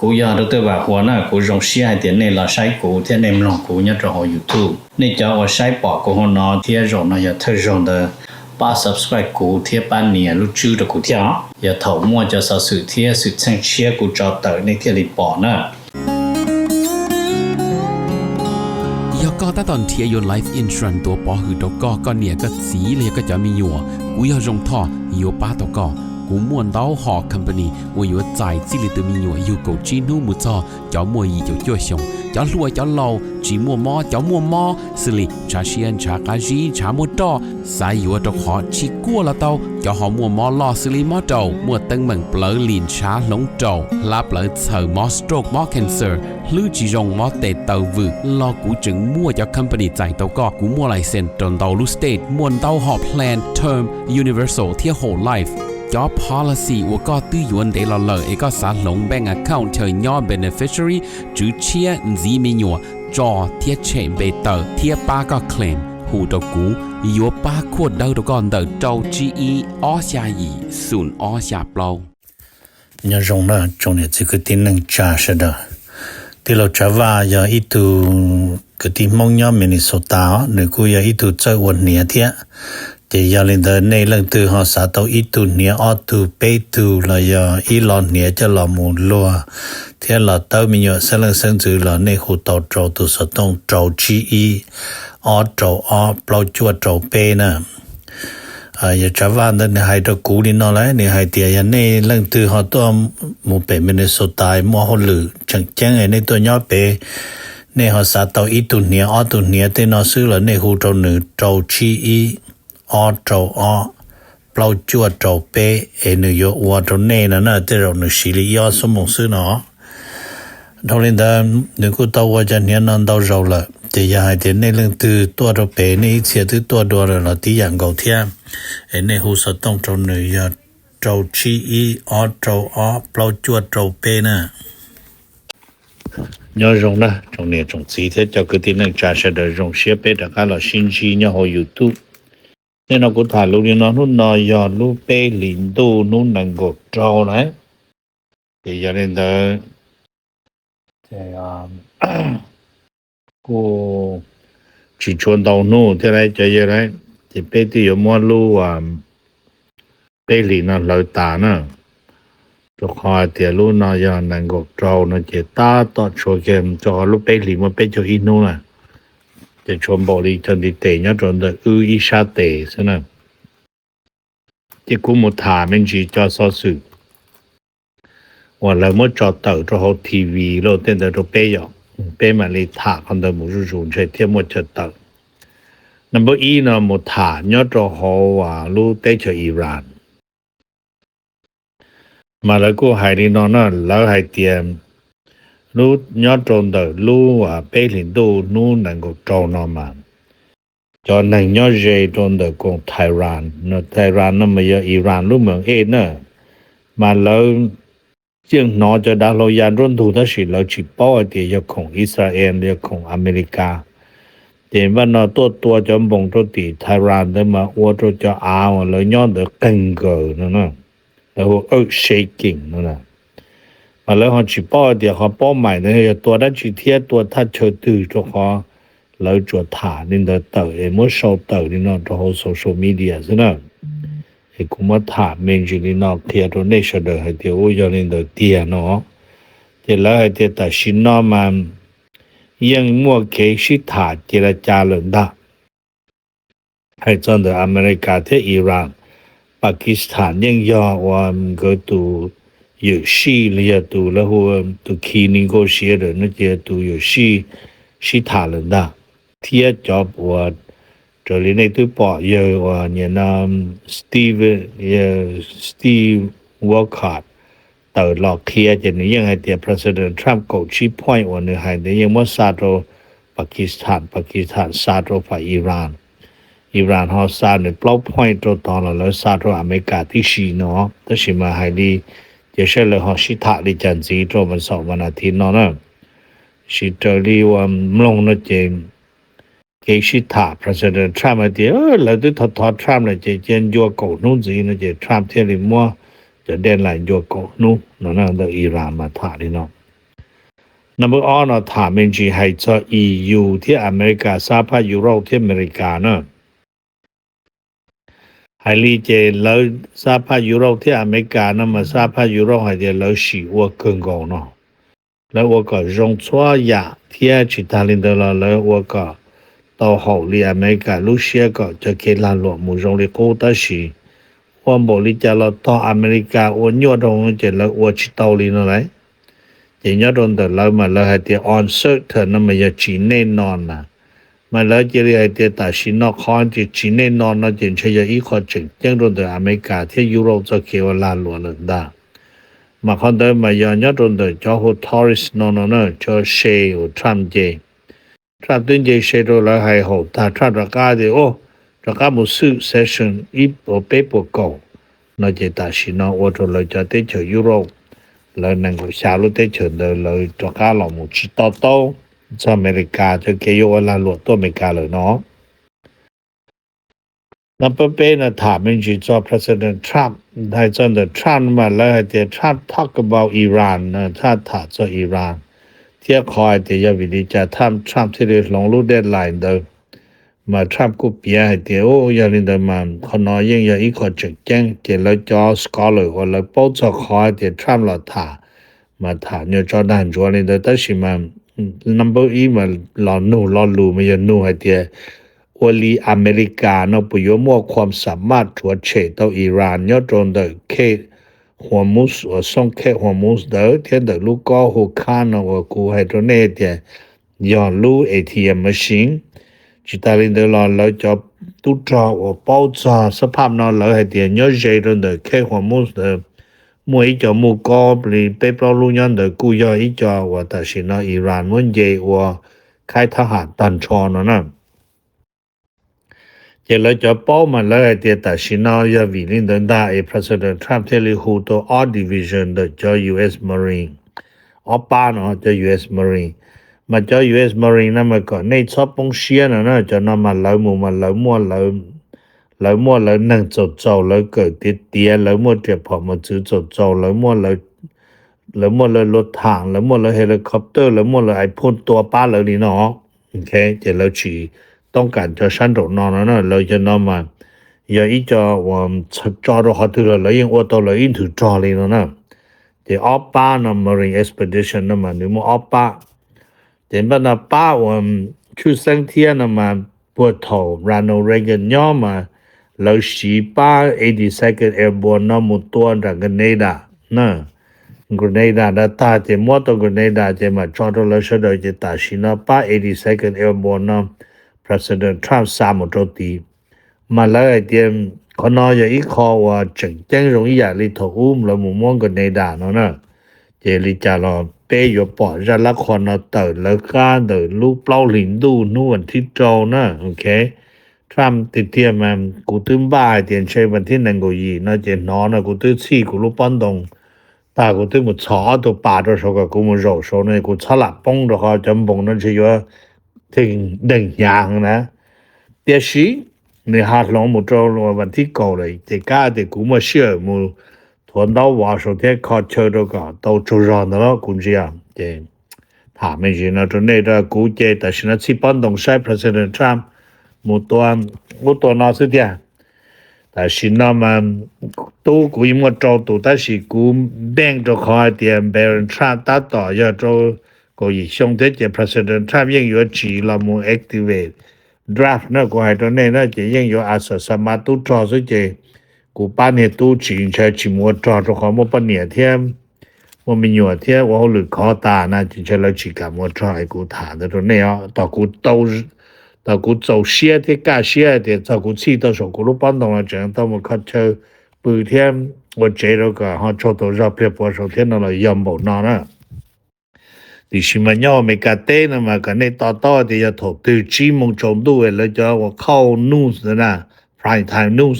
กูยาดตัวว่าหัวหน้ากูจงเสียเดี๋ยวนี้เราใช้กูเที่ยในมลองกูเนี่ยจะหอ YouTube นี่จะว่าใช้ปอกกูหัวนอเที่ยจงนะอย่าเธอจง的ป้า subscribe กูเที่ยป้านเนี่ยรู้ชื่อ的กูเที่ยอย่าเถามั่วจะสะสื่อเที่ยสุดเชิงเชียกูจะเตอในเที่ยลิปอนะก็ตอนเทียยน Life Insurance ตัวปอหือตก็เนี่ยก็สีเลยก็จะมีอยู่กูอยากจงท่ออยู่ป้าตก็กูม่วนเต้าหอ company ว่าอยู่ใจจิลิตมีอยู่กูจีนูมุจอจะมัวอีจะจ่วยชงจะรวยจะเล่าจีมัวมอจะมัวมอสิลิชาเชียนชากาจีชามัวตอสายอยู่ตะขอชิกัวละเต้าจะหอมัวมอลอสิลิมอเต้ามัวตึงเหมือนเปลือลินชาหลงเต้าลาเปลือเสือมอสโตรกมอ cancer ลือจีจงมอเตเต้าวืลอกูจึงมัวจะ company ใจเต้าก็กูมัวไลเซนตนเต้าลูสเตทมวนเต้าหอ plan term universal เที่ย whole lifeจอ policy ว่าก็ตื้อยวนเดลเลอเอกสารลง bank account เธอย่อ beneficiary จื้อเชียจีมีหยัวจอเทียเชมเบเตอร์เทียป้าก็ claim หูตะกูยัวป้าขวดเดาตะก่อนเดาเจ้า GE อ้อชายีศูนย์อ้อชาเปล่าเนี่ยจงนะจงเนี่ย这个定能加是的ที่เราจะว่าอย่าอีตูก็ที่มองย่อมินิโซตาหรือกูอย่าอีตูเจ้าวันเนี่ยเทียแต่ยาลินเดในเรื่องตัวหาสาตัวอีตูเนี่ยออตูเปตูละยาอีหลอนเนี่ยจะหลอมูลัวเทียหลอเต้ามีอยู่เสลังเซิงจือหลอในหูเต้าโจตัวสต้องโจจีอีออโจออเปล่าจวดโจเปนะอย่าจะว่าในให้ตัวกูนี่นอเลยในให้เตียในเรื่องตัวหาตัวหมู่เป็นมินิโซตายมัวหลือจังแจ้งในตัวย่อเปในหาสาตัวอีตูเนี่ยออตูเนี่ยเตนอซื้อละในหูโจหนึ่งโจจีอีออโจออเปล่าจวดโจเปเนยวัวโจเน่นะเตเราหนึ่งสิริยอสมองซื้อเนาะทอลินดาหนึ่งกูตัวว่าจะเนี่ยนั่นตัวเราละแต่อย่าให้เดี๋ยวในเรื่องตัวโจเปในเสียตัวเราที่อย่างเก่าเทียในหูสต้องโจหนึ่งยาโจชีอีออโจออเปล่าจวดโจเปนะnhớ rong na trong này trong gì thế cho cái tin năng trả sẽ được rong xếp bé đã cả là xin chi nhớ hồi YouTube nên nó cũng thả lúc nó giờ lúc bé liền đô nó năng gột trâu đấy thì giờ nên là thì cô chỉ chọn đầu nó thế này cho giờ đấy thì bé thì ở mua lu bé liền nó lợi tả nữa cho khỏi thì lúc nào giờ năng gột trâu nó chỉ ta tọt cho kem cho lúc bé liền mà bé cho ít nữa là để cho bỏ đi thân đi tệ nhá cho được ý sa tệ thế nào chỉ cũng một thả mình chỉ cho so sự hoặc là một cho tờ cho họ TV rồi tên là cho bé mà đi thả còn được một dùng chơi thêm một cho tờ number E là một thả nhớ cho họ và lúc tế cho Iran mà lại cô hay đi nó lỡ hay tiền lúc nhớ tròn đời lúc bé liền đô nu năng够tròn nó mà cho nên nhớ dễ tròn đời con Tehran nó mà giờ Iran lúc mà nữa mà lỡ chương nó cho đã lâu yan rôn thủ đó chỉ lỡ chỉ bảo thì giờ cùng Israel giờ cùng America thì mà nó tua cho bông cho thì Tehran đó mà ô cho áo lỡ nhớ được căng cờ nữaแล้วshaking นั่นน่ะมาแล้วเขาchỉป้อเดี๋ยวเขาป้อใหม่เนี่ยตัวนั้นchỉเทียตัวถ้าเชิดตื้อchoเขาแล้วจวดถานี่เด้อเต๋อมั่วโซเต๋อนี่เนาะตัวโซเชียลมีเดียซะนะไอ้กูมาถาเมนจินี่เนาะเทียตัวนี้เสดให้เดี๋ยวอยู่นี่เด้อเตียเนาะเดี๋ยวแล้วให้เดี๋ยวแต่ชินเนาะมันยังมั่วเคสิถาเจรจาเลยนะให้จังเด้ออเมริกาเที่อิหร่านปากีสถานยังยอว่าก็ตัวอยู่ซีเลยตัวแล้วหัวตัวคีนิโกเชียร์นั่นจะตัวอยู่ซีถาเลยนะเทียจอบว่าจอลีในตัวปอเยอะว่าเนี่ยนะสตีฟวอลคาร์ตหลอกเทียจะนี่ยังให้เตีย President Trump ก็ชี้ point ว่าเนี่ยให้แต่ยังว่าซาโตปากีสถานซาโตฝ่ายอิหร่านเขาซาเนี่ยเปล่า point ตัวตอนแล้วซาโตอเมริกาที่ชีเนาะแต่ชิมาให้ดีจะใช่เลยเขาชิถาดิจันซีตัวมันสองวันอาทิตย์เนาะนะชิตรีว่ามลงนะเจงเกชิถา President Trump เดียวแล้วตัวทอด Trump เลยเจนยัวกูนู่นสินะเจ Trump เที่ยวริมัวจะเดินไหลยัวกูนู่นนั่นน่ะอิหร่านมาถาดิเนาะ number on ถามเมนจีให้จะ EU ที่อเมริกาสหภาพยุโรปที่อเมริกาเนาะให้ลีเจแล้วสหภาพยุโรปที่อเมริกานะมาสหภาพยุโรปให้เจแล้วสิว่าเกินกองเนาะแล้วว่าก็รงชัวยาที่จิตาลินเดลแล้วว่าก็到后里อเมริกาลูเซียก็จะเกลันหลวงมุจงลิโกตาสิว่าบริจาคเราต่ออเมริกาว่าญอดงเจแล้วว่าจิตาลินอะไรเจญอดงแต่แล้วมาแล้วให้เตออนเซอร์เธอนั้นมันจะจีแน่นอนนะมาแล้วเจริญให้เตตัดสินนอกคอนจะจีแน่นอนนะเจนใช้ยาอีกข้อจึงยังโดนแต่อเมริกาที่ยุโรปจะเกี่ยวลาหลวงเลยได้มาคนเดิมมาย้อนโดนแต่เจ้าหัวทอริสนอนนะเจ้าเชย์หัวทรัมป์เจทรัมป์ตึงเจเชย์ตัวแล้วให้หัวถ้าทรัมป์รักการเดียวรักการมุสุเซสชั่นอีปเปปโก้น่าจะตัดสินนอกว่าตัวเราจะได้เจอยุโรปแล้วนั่งก็ชาลุได้เจอเดินเลยรักการเรามุจิตโตจะอเมริกาจะเกี่ยวลาหลวงตัวอเมริกาเลยเนาะนับเป็นถามมันจีจอ President Trump ให้จนthe Trump มาแล้วให้ Trump talk about Iran นะถ้าถามจออิหร่านเที่ยคอยเดี๋ยววิธีจะทำ Trump ที่ได้ลงรูป deadline เดิมมา Trump ก็เปียให้เดี๋ยวอย่าลืมเดิมมาคนน้อยยังอย่าอีกคนจึงแจ้งเดี๋ยวแล้วจอ scholar ว่าแล้วป้อจะคอยเดี๋ยว Trump เราถามมาถามเนี่ยจอด้านจวนเลยแต่สิมาnumber 1มาลอนูลอลูไม่ยนูให้เดียวอลีอเมริกาเนาะปุยมัวความสามารถตรวจเช็คต่ออิหร่านยอดตรงเดเคหัวมุสส่งเคหัวมุสเดเทียนเดลูกก็หูคานเนาะกูให้ตรงนี้เดียย้อนรู้ ATM machine จิตาลินเดลอนแล้วจะตุจอว่าเป้าจอสภาพเนาะแล้วให้เดียยอดเจตรงเดเคหัวมุสเดมวยจะมูก็ปลีเปปลลุยันเดกูยออีจอว่าแต่สินะอิหร่านมันเยว่าค่ายทหารตันชอนนะเจแล้วจะเป้ามาแล้วเดียแต่สินะยาวิลินเดนได้President Trump เทลิฮูตัว All Division เดจอ US Marine ออป้าเนาะจะ US Marine มาจอ US Marine นะมาก่อนในชอบปงเชียนะจะนำมาแล้วมูมาแล้วมั่วแล้วมั่วแล้วนั่งจดแล้วเกิดติดเตียแล้วมั่วเจ็บพอมาซื้อจดแล้วมั่วแล้วรถถังแล้วมั่วแล้วเฮลิคอปเตอร์แล้วมั่วแล้วไอ้พ่นตัวป้าแล้วนี่เนาะโอเคเจแล้วฉีต้องการจะชั้นตรงนอนนะเราจะนำมาอย่าอีจะว่าจอดหัวตัวแล้วยังว่าตัวแล้วอินถือจอเลยนะเจออป้านะ Marine Expedition นะมันนี่มั่วอป้าเจบันป้าว่าชื่อสังเทียนะมันปวดท้องRonald Reagan ย่อมาแล้วสีป้า 82nd Airborne นะมุตัวจากกเนดานะกเนดาได้ตาเจมัวตัวกเนดาเจมาจอดแล้วเสด็จเจตาชินะป้า 82nd Airborne นะ President Trump สามตัวตีมาแล้วเดียมคนน้อยอีกข้อว่าจึงแจ้งรงอยากลิทอุ้มแล้วมุมมองกเนดาเนาะนะเจลิจาลอเปยปอจะละคนเนาะเตอแล้วก้าเดลูกเปล่าหลินดูนู่นที่โจนะโอเคทรัมป์ติดเทียมมันกูตึ้มบ้าเตียนใช้วันที่1ก็ยีนะเจนอนนะกูตึ้ม4กูรู้ป้อนตรงตากูตึ้มหมดช้อตัวป่าตัวชกกูมันโรโซเนี่ยกูฉลาดป้องตัวเขาจำปงนั่นใช่ว่าถึงดึงยางนะเดี๋ยวสิในหาดลงหมดโจวันที่9เลยเจ้าก้าเด็กกูมาเชื่อมูทวน到ว่าโซเทคอเชอร์ตัวก็到主人的了กู这样เจถามไม่ใช่นะตรงนี้ถ้ากูเจแต่ฉันสิป้อนตรงใช้ President Trumpมุตัวนอสุดยาแต่สินะมันตู้กูยังว่าโจตัวแต่สิกูแบ่งตัวคอยเตียมเบรนทรัมป์ตัดต่อยาโจก็ยิ่งช่วงที่เจ President Trump ยังอยู่จีเรามู activate draft นะกูให้ตัวนี้นะจะยังอยู่อาสาสมัครตู้จอสุดเจกูป้าเนี่ยตู้จีนใช้จิมัวจอตัวเขามาปนเนี่ยเทียมว่ามีอยู่เทียว่าหรือคอตานะจะใช้เราจีกับมัวจอไอ้กูถามตัวนี้อ่ะต่อกูโตแต่กู走些的干些的照顾起到手กูรู้ป้อนตรงแล้วจังต้องมาคัดเชอปืนเทียมว่าเจแล้วก็ฮะโชตัวเราเพียบพอโชเทียนเรายอมบอกนอนนะดิฉันมันย่อไม่กระเต้นมากันในต่อที่จะถูกตื่นจีมงจงด้วยแล้วจะว่าเข้าnews นะ prime time news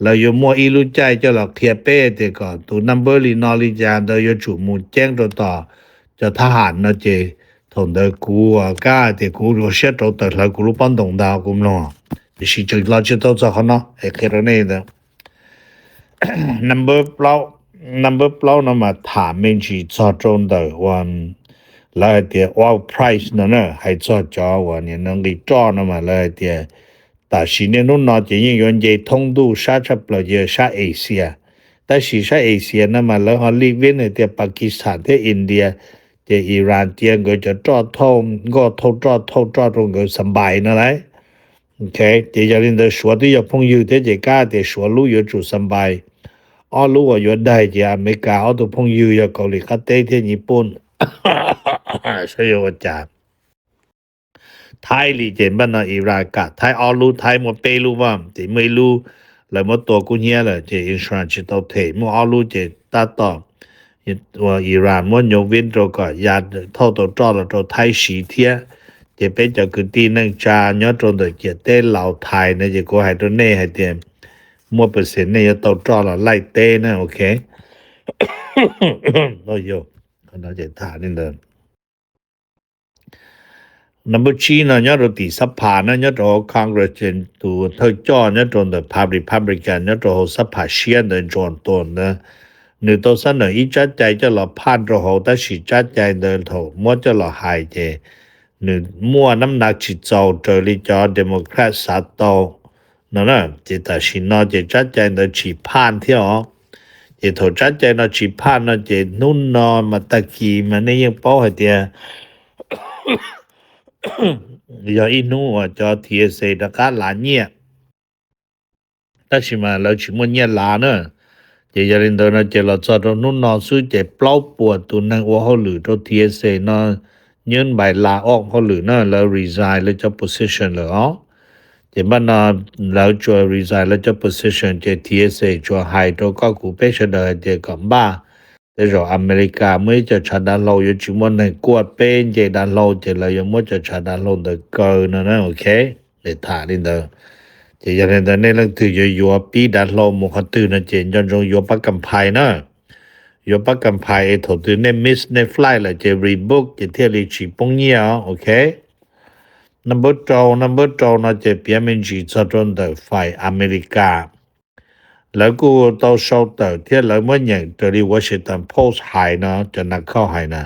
แล้วยมัวอีรู้ใจจะหลอกเทียเป้แต่ก่อนตัว number ลีนอลิจานเดยจุมูแจ้งต่อจะทหารนะเจ同的古啊，家的古罗些都得了古罗帮动到古咯，是就老就都做好呢，还开了那的。number 那么ถามไม่จีจอจง的วัน แล้วเตีย oil price นั่นน่ะให้จอจอว่าเนี่ยนังกีจ้อนะมาแล้วเตียแต่สิเนี่ยนู้นนอจะยิ่งยนเยทงดูชาชับเลยชาเอเชียแต่สิชาเอเชียนั่นมาแล้วฮอลลีวินเนี่ยเตียปากีสถานเตียอินเดียเตียอิหร่านเตียก็จะจ้อทงก็ทงจ้อตรงก็สบายนั่นแหละโอเคเตียจะเรียนแต่ชัวที่จะพงอยู่เตียจะกล้าเตียชัวรู้อยู่จุสบายอ๋อรู้ว่าอยู่ได้จะอเมริกาเอาตัวพงอยู่อยู่เกาหลีคัดเตเตียญี่ปุ่น所以我讲ไทยลีเจนบ้านอิรักไทยออลูไทยหมดเปรูว่าจะไม่รู้แล้วหมดตัวกูเนี่ยเลยจะอินชัวรันซ์ตัวเทหมดออลูจะตัดต่อว่าอิหร่านหมดยกเว้นตัวก็ยาเท่าตัวจอแล้วตัวไทยสีเทียจะเป็นจากคือตีนึงจานยอดตรงตัวจะเต้เหล่าไทยนะจะกูให้ตัวเน่ให้เต็มหมดเปอร์เซ็นต์เนี่ยตัวจอแล้วไล่เต้นะโอเคโอ้ยก็น่าจะถามนิดนึงNumber 3นะยอดตีสภานะยอดคอนเกรสตัวเธอจ้อยอดตรงthe Republican ยอดสภาเชียนจวนตัวนะนึตัวสันนะอีจัดใจจะละผ่านรอแต่สิจัดใจเดินโถมัวจะละหายใจนึมัวน้ำหนักจิตเจ้าเจอลิจอเดโมแครตสัตโตนั่นน่ะจะแต่สินอจะจัดใจเดินสิผ่านเที่ยวจะโถจัดใจนะสิผ่านนะจะนุ่นนอมาตะกี้มันนี่ยังป้อให้เตียอย่าอีนู้จอ TSA ตะกาหลานเนี่ยแต่สิมาแล้วชิมเนี่ยหลานเนอะจะยารินเดนะจะเราจอดนู้นนอสู้จะเปล่าปวดตัวนั่งว่าเขาหรือตัว TSA เนาะยื่นใบลาออกเขาหรือเนาะแล้ว resign แล้วจะ position เลยอ๋อจะบ้านนอแล้วจะ resign แล้วจะ position จะ TSA จะให้ตัวก็กูเปชเดอจะกับบ้าแต่เราอเมริกาไม่จะชาดาเราอยู่ชิมวันในกวดเป็นเจดาเราจะเรายังไม่จะชาดาเราเดเกินนะโอเคเดี๋ยวถ่ายนิดเดียวจะยังในในเรื่องที่จะอยู่ปีดาเราหมกตื่นนะเจนจนจงอยู่ปักกำไพนะอยู่ปักกำไพถอดตื่นในมิสในฟลายเลยจะรีบุ๊กจะเที่ยวรีชีปงเงี้ยโอเคnumber 2นะจะเปลี่ยนเป็นจีจนเดฝ่ายอเมริกาแล้วกูต้อง收到ที่เราเมื่ออย่างตัวที่ Washington Post หายนะจะนักเข้าหายนะ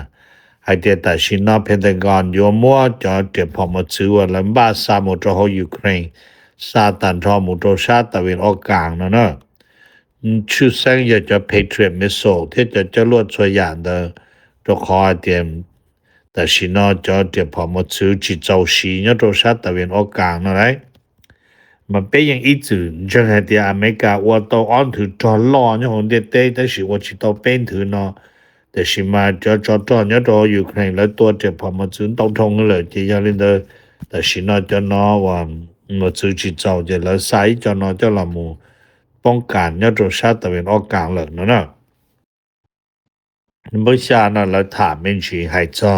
ให้เดียแต่ชินาเพนทากอนอยู่มัวจะเดี๋ยวพอมาซื้อว่าลำบากสามุทรของยูเครนซาตันทอมุทรชาติตะวันออกกลางนะเนอะชื่อแสงจะ Patriot Missile ที่จะจรวดช่วยอย่างเดตัวขอเดียมแต่ชินาจะเดี๋ยวพอมาซื้อจิตเจ้าชีเนี่ยตัวชาติตะวันออกกลางนะไรมันเป็นอย่างอีจื่นจังให้ที่อเมริกาว่าตัวอ่อนถือจอล้อเนี่ยของเด็ดเต้แต่สิว่าจิตตัวเป็นถือเนาะแต่สิมาจอเนี่ยตัวยูเครนแล้วตัวจะพอมาซื้อต้องทงเลยที่ยาลินเดอแต่สิเนาะจะเนาะว่ามาซื้อจิตเจ้าจะแล้วใส่จะเนาะจะละมูป้องกันเนี่ยตัวชาติตะวันออกกลางเลยเนาะเมื่อชานะเราถามเป็นสิให้จ้า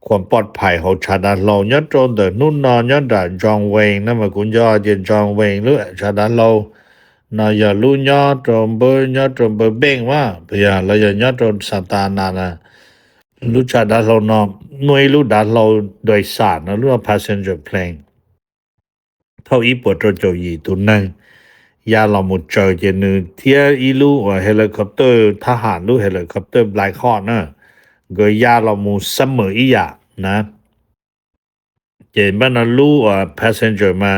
ความปลอดภัยของชาดาเราเนี่ยตรงเดินนู่นนอนเนี่ยด่าจองเวงนั่นมาคุณยอเย็นจองเวงหรือชาดาเราน่าอย่ารู้เนี่ยตรงเบอร์เบ่งว่าเพื่อเราอย่าเนี่ยตรงสตานานะรู้ชาดาเราเนาะหน่วยรู้ดาเราโดยสารนะหรือว่า passenger plane เท่าอีปวดโจยีตุนนั่งยาเราหมดเจอเจนึเทียอีรู้ว่าเฮลิคอปเตอร์ทหารรู้เฮลิคอปเตอร์ Black Hawk นะก็ยาเราหมู่เสมออีหยานะเจนบ้านนั้นรู้passenger มา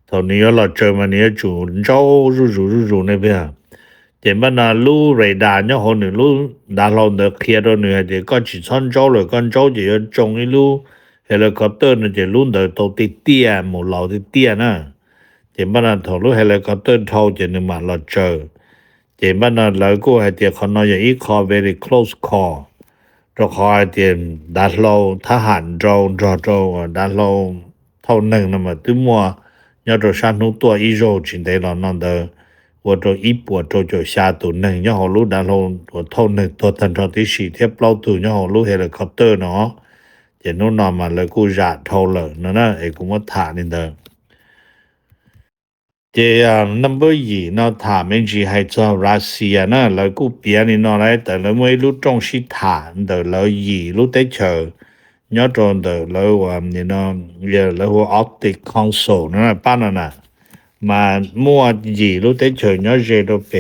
ตอนนี้เราเจอมาเนี่ยจู่เจ้ารู้ในเพื่อเจนบ้านนั้นรู้เรดาร์เนี่ยคนหนึ่งรู้ดาเราเดินเคลียร์ตัวหนึ่งเดี๋ยวก็จิตซ้อนเจ้าเลยก็เจ้าจะจงอีรู้เฮลิคอปเตอร์เนี่ยจะรู้เดินตัวติดเตี้ยหมู่เราติดเตี้ยนะเจนบ้านนั้นถอดรู้เฮลิคอปเตอร์เท่าจะนึงมาเราเจอเจนบ้านนั้นเราก็ให้เดี๋ยวคนน้อยอย่างอี call very close callตัวคอยเตียนดัดเราทหารโดนดัดเราเท่านึงนะมาตึมัวยอดชานุตัวอีโรจินเดลนั่นเดอว่าตัวอีปวดตัวจะชาตัวนึงยอดรู้ดัดเราตัวเท่านึงตัวทันทอที่สี่เทียบเปล่าตัวยอดรู้เฮลิคอปเตอร์เนาะเจนู้นนอนมาเลยกูจะเท่าเลยนะไอ้กูมาถามนี่เดอเจียnumber 2นะถามเป็นจีให้เจ้ารัสเซียนะแล้วกูเปลี่ยนนี่นอนเลยแต่แล้วไม่รู้ตรงสิถามเดอแล้วรู้ได้เจอเนี่ยตรงเดอแล้วว่านี่นะแล้วว่า Arctic Council นะป้านั่นน่ะมามั่วรู้ได้เจอเนี่ยเจโดเป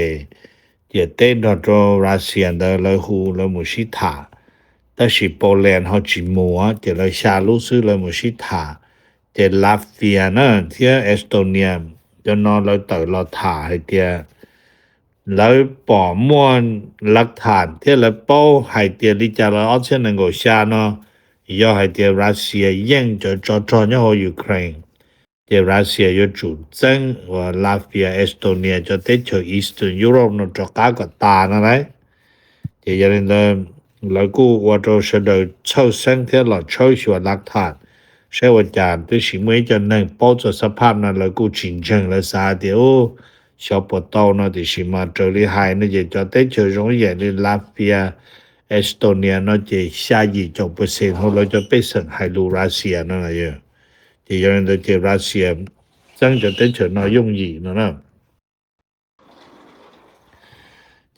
เจเต้นตัวรัสเซียเดอแล้วหูแล้วมุสิถาแต่ แต่สิโปแลนด์เฮาจิมัวจะเลยชารู้ซื้อเลยมุชิถาจะลาเวียนะเที่ยเอสโตเนียจะนอนเลยเตอรอถาให้เตียแล้วป่อมวนหลักฐานเที่ยเลยเป้าให้เตียลิจาลออเช่นนึงก็ชาเนาะยอให้เตียรัสเซียยังจะจอเนี่ยยูเครนเตียรัสเซียอยู่จุดจังว่าลาเวียเอสโตเนียจะได้เจออีสเทิร์นยุโรปเนาะจะกากตานะไรเตียยันเดิมแล้วกูว่าจะเสดเช่าเส้นเที่ยหลอดเช่าชัวหลักฐานใช้ว่าจานด้วยสิไม่จะนั่งป้อจะสภาพนั้นแล้วกูจริงจังแล้วซาเดียว小不到那的是嘛这里还那就叫得就容易的拉比亚เอสโตเนีย那就下一就不行后来就被省海路รัสเซีย那了就有人就รัสเซีย真就得就那用意那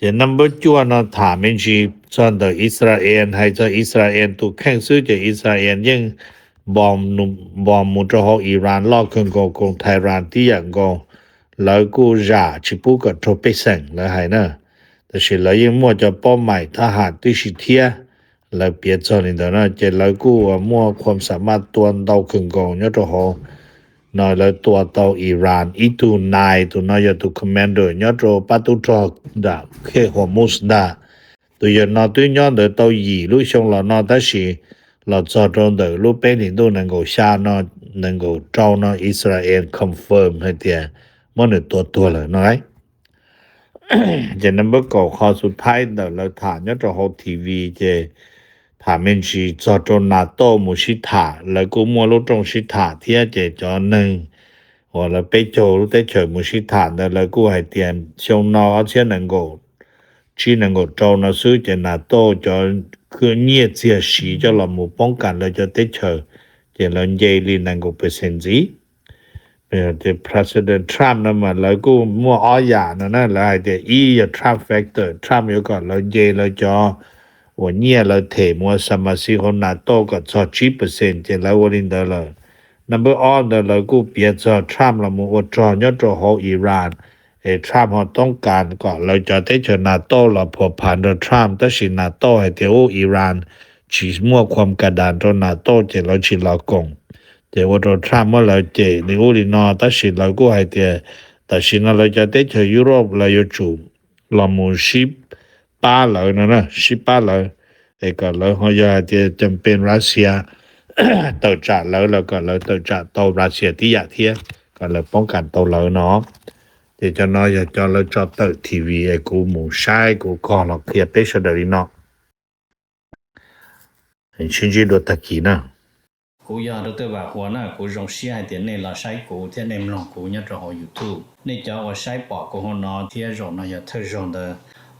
จะนำบจวนนะถามเป็นชีจอนต่ออิสราเอลให้จะอิสราเอลถูกแข่งซื้อจะอิสราเอลยังบอมมุตรหออิหร่านลอกขึ้นกงไทยรานที่อย่างกงแล้วกูจะชิปุกทบไปสั่งแล้วให้นะแต่สิแล้วยังมัวจะป้อมใหม่ทหารที่สิเทียแล้วเปลี่ยนจอนี่เด้อนะจะแล้วกูมัวความสามารถตัวเตาขึ้นกงยอดหอน้อยแล้วตัวเตาอิหร่านอีตูนายตัวน้อยยอดคอมมานโดยอดปาตุทอกดาเคฮอมุสดาตัวยนอตัวยอดเตายีลุชงละนอแต่สิเราจอดรง的路北领都能够下呢能够招呢อิสราเอล confirm ให้เตียมันตัวเลยน้อยจะนำก็ข้อสุดท้ายเดี๋ยวเราถามยอดหอทีวีจะถามเป็นชีจอดรงนาโตมุชิถาแล้วก็มัวลุตรงชิถาเที่ยจะจอนึงว่าเราไปโจรู้ได้เฉยมุชิถาแล้วก็ให้เตียนชงนอเอาเช่น能够只能够招那时就拿到就คือเนี่ยเสียสีจะเราหมู่ป้องกันเราจะได้เฉยจะเราเยลี能够%จะ President Trump นะมันแล้วก็มัวอ้อยานะแล้วให้จะTrump factor Trump อยู่ก่อนเราเยเราจะวันนี้เราเทมัวสมาชิกของนาโต้ก็40%จะแล้ววันนี้เด้อเลย number all เด้อเราก็เปลี่ยนจะ Trump เรามัวจอยอดของอิหร่านTrump เขาต้องการก็เราจะได้เจอนาโต้เราพอผ่านโดย Trump แต่สินาโต้ให้เดียวอิหร่านฉีดมั่วความกระดานโดยนาโต้จะเราฉีดเรากงแต่ว่าโดย Trump เมื่อเราเจในอุลินอแต่สิเราก็ให้เดียวแต่สิเราจะได้เจอยุโรปเราอยู่จูเรามูชิปป้าเรานะชิปป้าเราก็เราเขาจะจำเป็นรัสเซียต่อจากแล้วก็เราต่อจากต่อรัสเซียที่อยากเที่ยก็เลยป้องกันต่อเราเนาะจะน้อยจะเราจอดเตอร์ทีวีกูหมูใช้กูขอเราเคลียร์ไปชดริเนาะเห็นชิ้นจีโดตะกี้นะกูอยากรู้ตัวว่าหัวหน้ากูรงเสียเดี๋ยวนี้เราใช้กูเที่ยในมลองกูเนี่ยจะหอ YouTube นี่จะว่าใช้ปอกกูหัวนอเที่ยรงนะอย่าเธอรงเดอ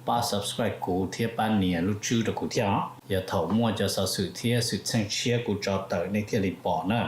ป้า subscribe กูเที่ยป้าเนี่ยรู้ชื่อตะกูเที่ยอย่าเถ่ามั่วจะสื่อเที่ยสื่อแซงเชียกูจอดเตอร์ในเที่ยรีปอนะ